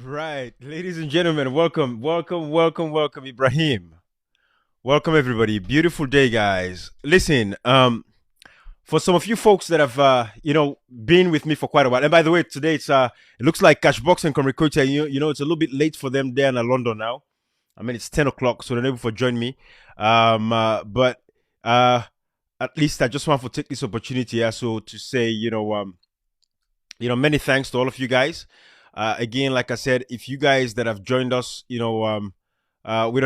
Right, ladies and gentlemen, welcome, Ibrahim. Welcome, everybody. Beautiful day, guys. Listen, for some of you folks that have, been with me for quite a while, and by the way, today it looks like Cashbox and Comricocha, it's a little bit late for them there in London now. I mean, it's 10 o'clock, so they're able to join me. But at least I just want to take this opportunity also to say, many thanks to all of you guys. Again, like I said, if you guys that have joined us, we don't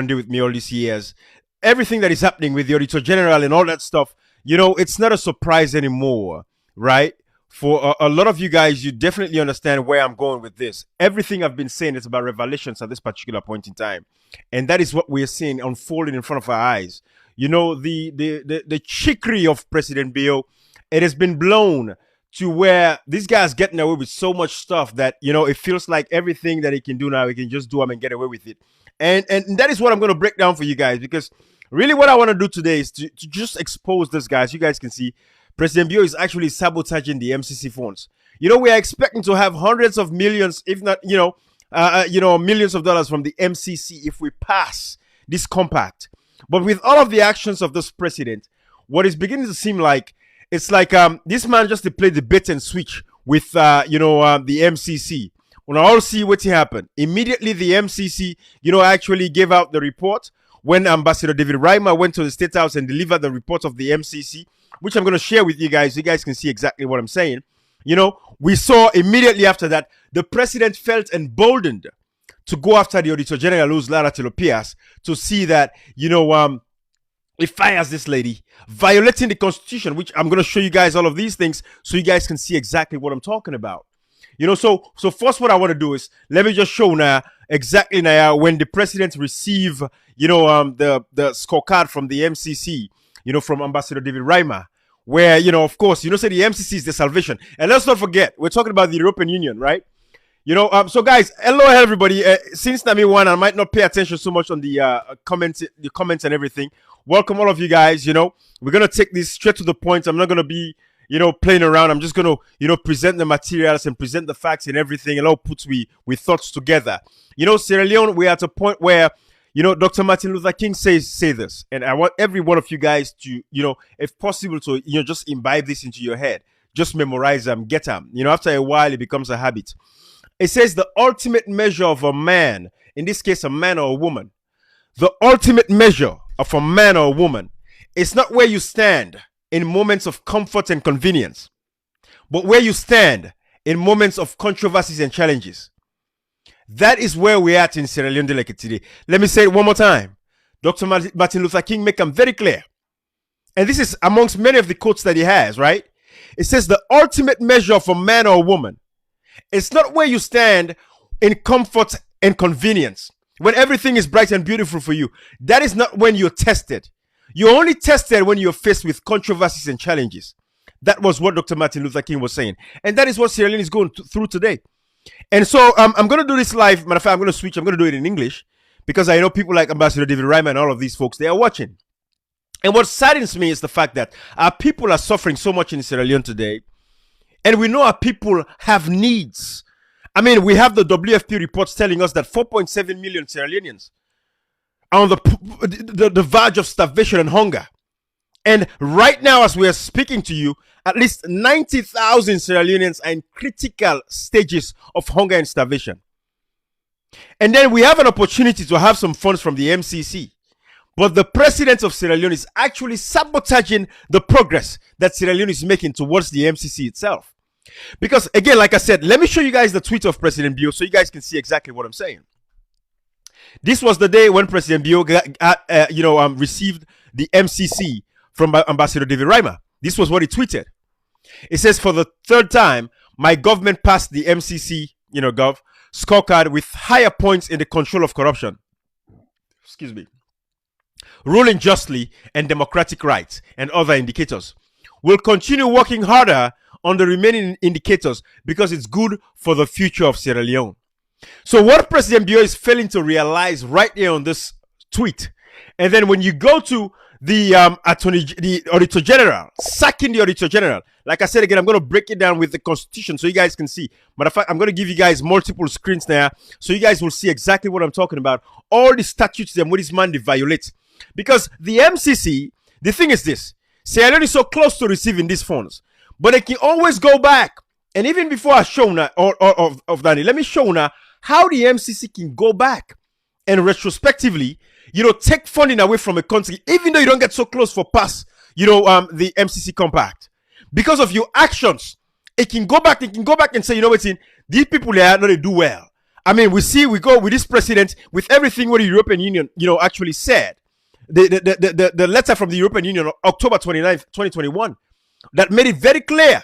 deal with me all these years. Everything that is happening with the Auditor General and all that stuff, it's not a surprise anymore, right? For a lot of you guys, you definitely understand where I'm going with this. Everything I've been saying is about revelations at this particular point in time. And that is what we're seeing unfolding in front of our eyes. The chicory of President Bill, it has been blown to where this guy's getting away with so much stuff that, it feels like everything that he can do now, he can just do and get away with it. And that is what I'm going to break down for you guys, because really what I want to do today is to just expose this guy. As you guys can see, President Bio is actually sabotaging the MCC funds. We are expecting to have hundreds of millions, if not, millions of dollars from the MCC if we pass this compact. But with all of the actions of this president, what is beginning to seem like, it's like this man just to play the bait and switch with the MCC. When I all see what happened, immediately the MCC actually gave out the report when Ambassador David Reimer went to the State House and delivered the report of the MCC, which I'm going to share with you guys. You guys can see exactly what I'm saying. We saw immediately after that the president felt emboldened to go after the Auditor General, who's Lara Telopias, to see that he fires this lady, violating the Constitution, which I'm going to show you guys all of these things so you guys can see exactly what I'm talking about. So first what I want to do is, let me just show now exactly now when the president receive, the scorecard from the MCC, from Ambassador David Reimer, where, of course, say the MCC is the salvation. And let's not forget, we're talking about the European Union, right? So guys, hello everybody. Since Nami one, I might not pay attention so much on the comments and everything. Welcome all of you guys. We're gonna take this straight to the point. I'm not gonna be, playing around. I'm just gonna, present the materials and present the facts and everything, and all put we thoughts together. Sierra Leone, we're at a point where, Dr. Martin Luther King say this, and I want every one of you guys to, if possible, to just imbibe this into your head, just memorize them, get them. After a while, it becomes a habit. It says the ultimate measure of a man, in this case, a man or a woman, the ultimate measure of a man or a woman is not where you stand in moments of comfort and convenience, but where you stand in moments of controversies and challenges. That is where we're at in Sierra Leone today. Let me say it one more time. Dr. Martin Luther King make them very clear. And this is amongst many of the quotes that he has, right? It says the ultimate measure of a man or a woman, it's not where you stand in comfort and convenience, when everything is bright and beautiful for you. That is not when you're tested. You're only tested when you're faced with controversies and challenges. That was what Dr. Martin Luther King was saying. And that is what Sierra Leone is going through today. And so I'm going to do this live. Matter of fact, I'm going to switch. I'm going to do it in English because I know people like Ambassador David Reimer and all of these folks, they are watching. And what saddens me is the fact that our people are suffering so much in Sierra Leone today. And we know our people have needs. I mean, we have the WFP reports telling us that 4.7 million Sierra Leoneans are on the verge of starvation and hunger. And right now, as we are speaking to you, at least 90,000 Sierra Leoneans are in critical stages of hunger and starvation. And then we have an opportunity to have some funds from the MCC. But the president of Sierra Leone is actually sabotaging the progress that Sierra Leone is making towards the MCC itself. Because again, like I said, let me show you guys the tweet of President Bio so you guys can see exactly what I'm saying. This was the day when President Bio received the MCC from Ambassador David Reimer. This was what he tweeted. It says, for the third time, my government passed the MCC, Gov, scorecard with higher points in the control of corruption. Excuse me. Ruling justly and democratic rights and other indicators. We'll continue working harder on the remaining indicators because it's good for the future of Sierra Leone. So what President Bio is failing to realize right here on this tweet, and then when you go to the Auditor General, sacking the Auditor General. Like I said again, I'm going to break it down with the Constitution so you guys can see. Matter of fact, I'm going to give you guys multiple screens there so you guys will see exactly what I'm talking about. All the statutes that what this man they violate. Because the MCC, the thing is this: Sierra Leone is so close to receiving these funds, but they can always go back. And even before I show now, of Danny, let me show now how the MCC can go back and retrospectively, take funding away from a country, even though you don't get so close for pass, the MCC compact. Because of your actions, it can go back and say, these people there, no, they do well. I mean, we go with this president, with everything what the European Union, actually said. The letter from the European Union, October 29th, 2021, that made it very clear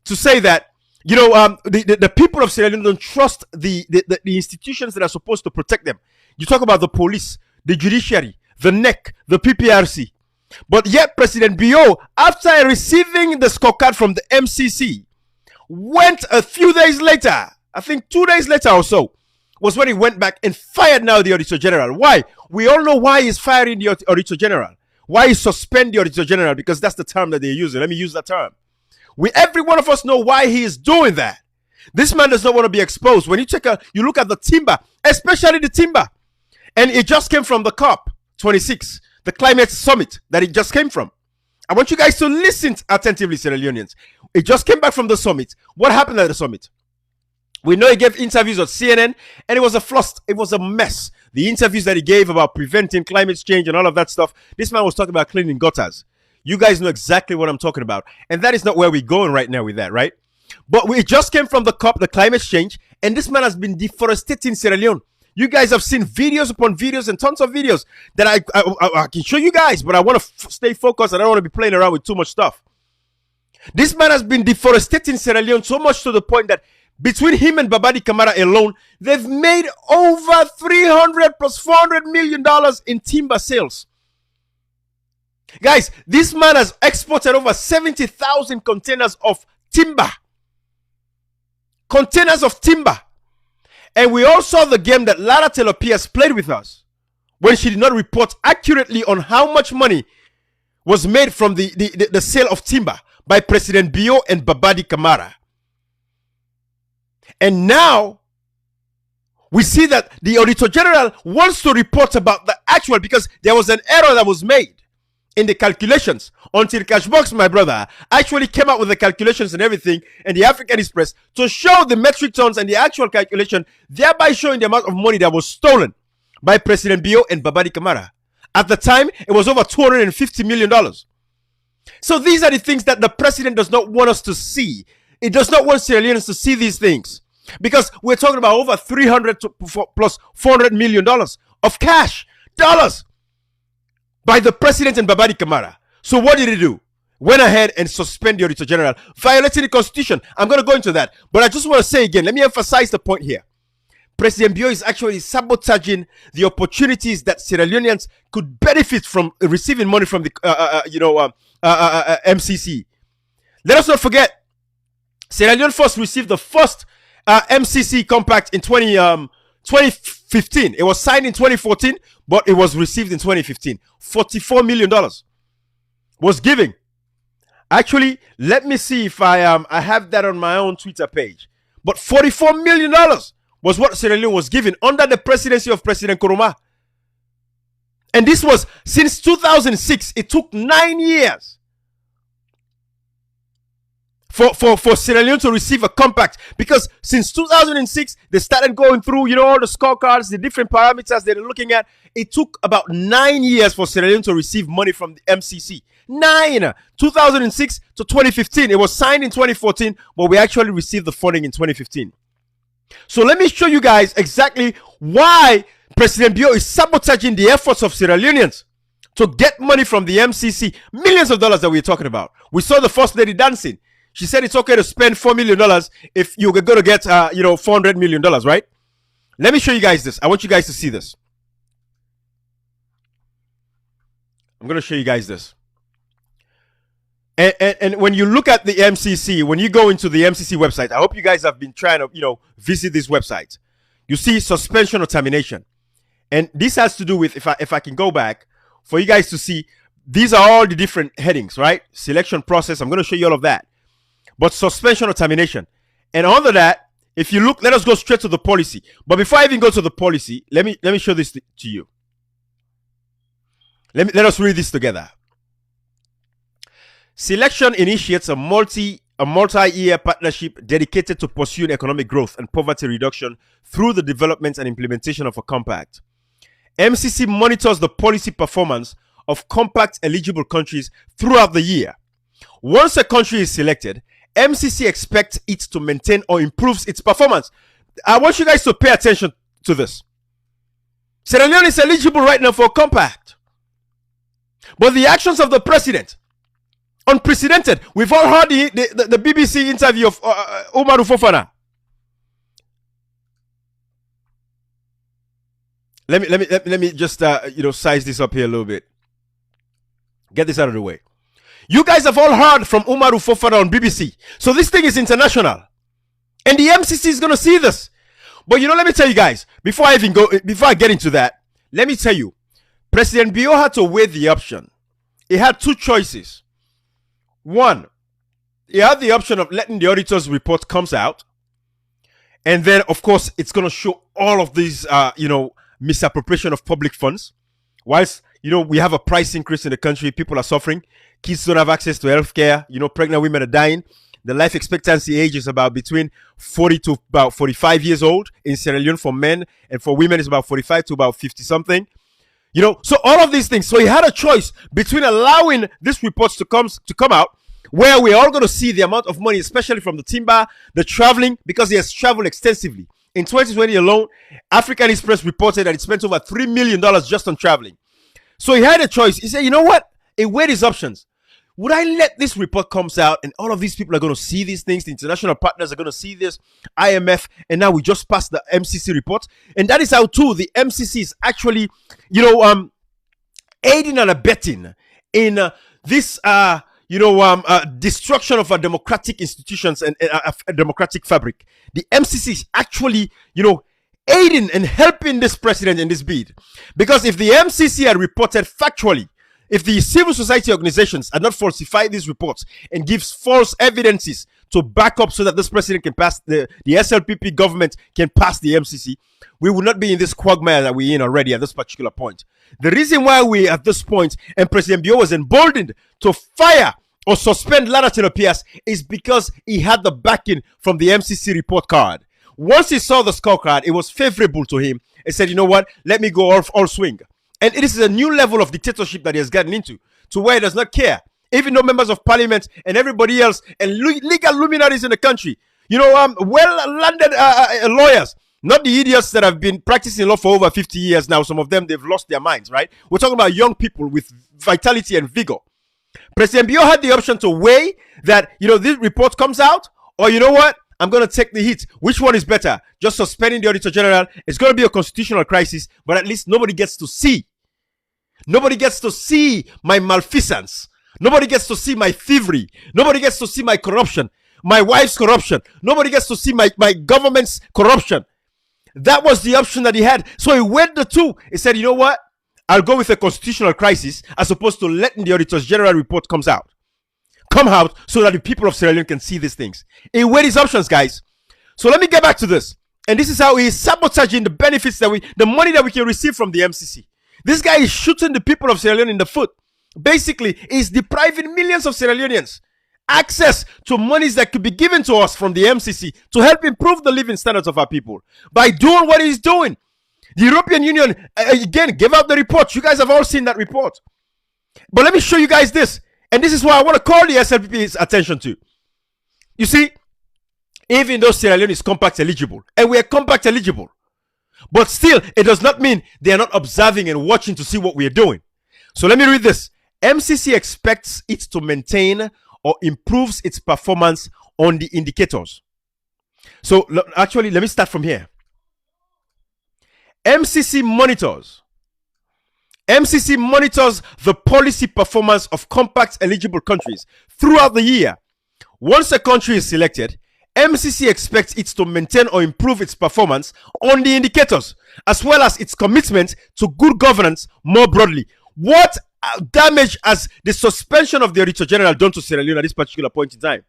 to say that, the people of Sierra Leone don't trust the institutions that are supposed to protect them. You talk about the police, the judiciary, the NEC, the PPRC. But yet President Bio, after receiving the scorecard from the MCC, went a few days later, I think 2 days later or so, was when he went back and fired now the Auditor General. Why? We all know why he's firing the Auditor General. Why he suspend the Auditor General? Because that's the term that they're using. Let me use that term. Every one of us know why he is doing that. This man does not want to be exposed. When you look at the timber, especially the timber, and it just came from the COP26, the climate summit that it just came from. I want you guys to listen attentively, Sierra Leoneans. It just came back from the summit. What happened at the summit? We know he gave interviews on CNN, and it was a flust. It was a mess. The interviews that he gave about preventing climate change and all of that stuff, this man was talking about cleaning gutters. You guys know exactly what I'm talking about. And that is not where we're going right now with that, right? But we just came from the COP, the climate change, and this man has been deforesting Sierra Leone. You guys have seen videos upon videos and tons of videos that I can show you guys, but I want to stay focused and I don't want to be playing around with too much stuff. This man has been deforesting Sierra Leone so much to the point that between him and Babadi Kamara alone, they've made over 300 plus $400 million in timber sales. Guys, this man has exported over 70,000 containers of timber. Containers of timber. And we all saw the game that Lara Taylor Pierce played with us when she did not report accurately on how much money was made from the sale of timber by President Bio and Babadi Kamara. And now we see that the Auditor General wants to report about the actual, because there was an error that was made in the calculations until Cashbox, my brother, actually came out with the calculations and everything, and the African Express to show the metric tons and the actual calculation, thereby showing the amount of money that was stolen by President Bio and Babadi Kamara. At the time, it was over $250 million. So these are the things that the president does not want us to see. It does not want Sierra Leoneans to see these things, because we're talking about over 300 plus $400 million of cash, dollars, by the president and Babadi Kamara. So what did he do? Went ahead and suspend the Auditor General, violating the Constitution. I'm going to go into that. But I just want to say again, let me emphasize the point here. President Bio is actually sabotaging the opportunities that Sierra Leoneans could benefit from receiving money from the MCC. Let us not forget, Sierra Leone first received the first MCC compact in 2015. It was signed in 2014, but it was received in 2015. $44 million was given. Actually, let me see if I have that on my own Twitter page. But $44 million was what Sierra Leone was given under the presidency of President Nkrumah. And this was since 2006. It took 9 years for Sierra Leone to receive a compact, because since 2006 they started going through all the scorecards, the different parameters they're looking at. It took about 9 years for Sierra Leone to receive money from the MCC. 2006 to 2015. It was signed in 2014, but we actually received the funding in 2015. So let me show you guys exactly why President Bio is sabotaging the efforts of Sierra Leoneans to get money from the MCC. Millions of dollars that we're talking about. We saw the First Lady dancing. She said it's okay to spend $4 million if you're going to get, $400 million, right? Let me show you guys this. I want you guys to see this. I'm going to show you guys this. And when you look at the MCC, when you go into the MCC website, I hope you guys have been trying to, visit this website. You see suspension or termination. And this has to do with, if I can go back, for you guys to see These are all the different headings, right? Selection process. I'm going to show you all of that. But suspension or termination. And under that, if you look, let us go straight to the policy. But before I even go to the policy, let me show this to you. Let us read this together. Selection initiates a multi-year partnership dedicated to pursuing economic growth and poverty reduction through the development and implementation of a compact. MCC monitors the policy performance of compact eligible countries throughout the year. Once a country is selected, MCC expects it to maintain or improve its performance. I want you guys to pay attention to this. Sierra Leone is eligible right now for a compact. But the actions of the president, unprecedented. We've all heard the BBC interview of Umaru Fofana. Let me just size this up here a little bit. Get this out of the way. You guys have all heard from Umaru Fofana on BBC. So this thing is international. And the MCC is going to see this. But let me tell you guys, before I get into that, let me tell you, President Bio had to weigh the option. He had two choices. One, he had the option of letting the auditor's report comes out. And then, of course, it's going to show all of these, misappropriation of public funds. Whilst, we have a price increase in the country, people are suffering. Kids don't have access to healthcare. Pregnant women are dying. The life expectancy age is about between 40 to about 45 years old in Sierra Leone for men, and for women is about 45 to about 50 something. So all of these things. So he had a choice between allowing these reports to come out, where we're all going to see the amount of money, especially from the timber, the traveling, because he has traveled extensively. In 2020 alone, African Express reported that it spent over $3 million just on traveling. So he had a choice. He said, you know what? He weighed his options. Would I let this report comes out and all of these people are going to see these things? The international partners are going to see this, IMF, and now we just passed the MCC report. And that is how, too, the MCC is actually, aiding and abetting in this, destruction of our democratic institutions and a democratic fabric. The MCC is actually, aiding and helping this president in this bid. Because if the MCC had reported factually, if the civil society organizations had not falsified these reports and gives false evidences to back up so that this president can pass, the SLPP government can pass the MCC, we would not be in this quagmire that we're in already at this particular point. The reason why we're at this point and President Bio was emboldened to fire or suspend Latino Pierce is because he had the backing from the MCC report card. Once he saw the scorecard, it was favorable to him. He said, you know what, let me go all swing. And this is a new level of dictatorship that he has gotten into, to where he does not care. Even though members of parliament and everybody else and legal luminaries in the country, well-landed lawyers, not the idiots that have been practicing law for over 50 years now. Some of them, they've lost their minds, right? We're talking about young people with vitality and vigor. President Bio had the option to weigh that, this report comes out, or you know what? I'm going to take the hit. Which one is better? Just suspending the Auditor General. It's going to be a constitutional crisis, but at least nobody gets to see. Nobody gets to see my malfeasance. Nobody gets to see my thievery. Nobody gets to see my corruption, my wife's corruption. Nobody gets to see my government's corruption. That was the option that he had. So he weighed the two. He said, you know what? I'll go with a constitutional crisis as opposed to letting the Auditor's General report come out so that the people of Sierra Leone can see these things. He weighed his options, guys. So let me get back to this. And this is how he is sabotaging the benefits the money that we can receive from the MCC. This guy is shooting the people of Sierra Leone in the foot. Basically, he's depriving millions of Sierra Leoneans access to monies that could be given to us from the MCC to help improve the living standards of our people. By doing what he's doing, the European Union, again, gave out the report. You guys have all seen that report. But let me show you guys this. And this is why I want to call the SLPP's attention to. You see, even though Sierra Leone is compact eligible, and we are compact eligible, but still, it does not mean they are not observing and watching to see what we are doing. So let me read this. MCC expects it to maintain or improves its performance on the indicators. So actually, let me start from here. MCC monitors the policy performance of compact eligible countries throughout the year. Once a country is selected, MCC expects it to maintain or improve its performance on the indicators, as well as its commitment to good governance more broadly. What damage as the suspension of the Auditor General done to Sierra Leone at this particular point in time.